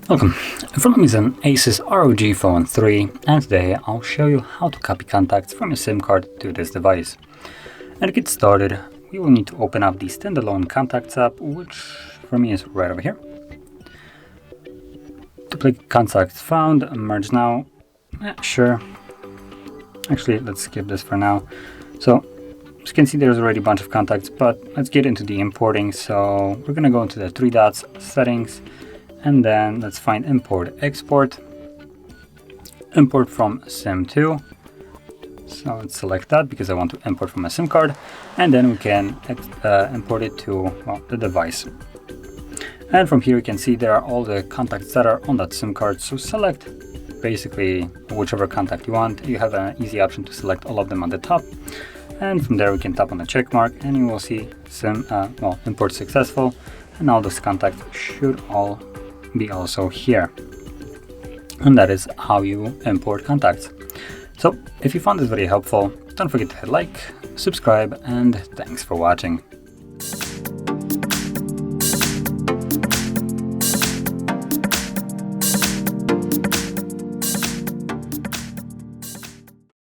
Welcome. In front of me is an ASUS ROG Phone 3, and today I'll show you how to copy contacts from your SIM card to this device. And to get started, we will need to open up the standalone contacts app, which for me is right over here. Duplicate contacts found, merge now, sure. Actually, let's skip this for now. So, as you can see, there's already a bunch of contacts, but let's get into the importing. So we're gonna go into the three dots, settings, and then let's find import export from SIM2. So let's select that because I want to import from a SIM card, and then we can import it to the device. And from here you can see there are all the contacts that are on that SIM card. So select basically whichever contact you want. You have an easy option to select all of them on the top, and from there we can tap on the check mark and you will see import successful, and all those contacts should all be also here. And that is how you import contacts. So if you found this video helpful, don't forget to hit like, subscribe, and thanks for watching.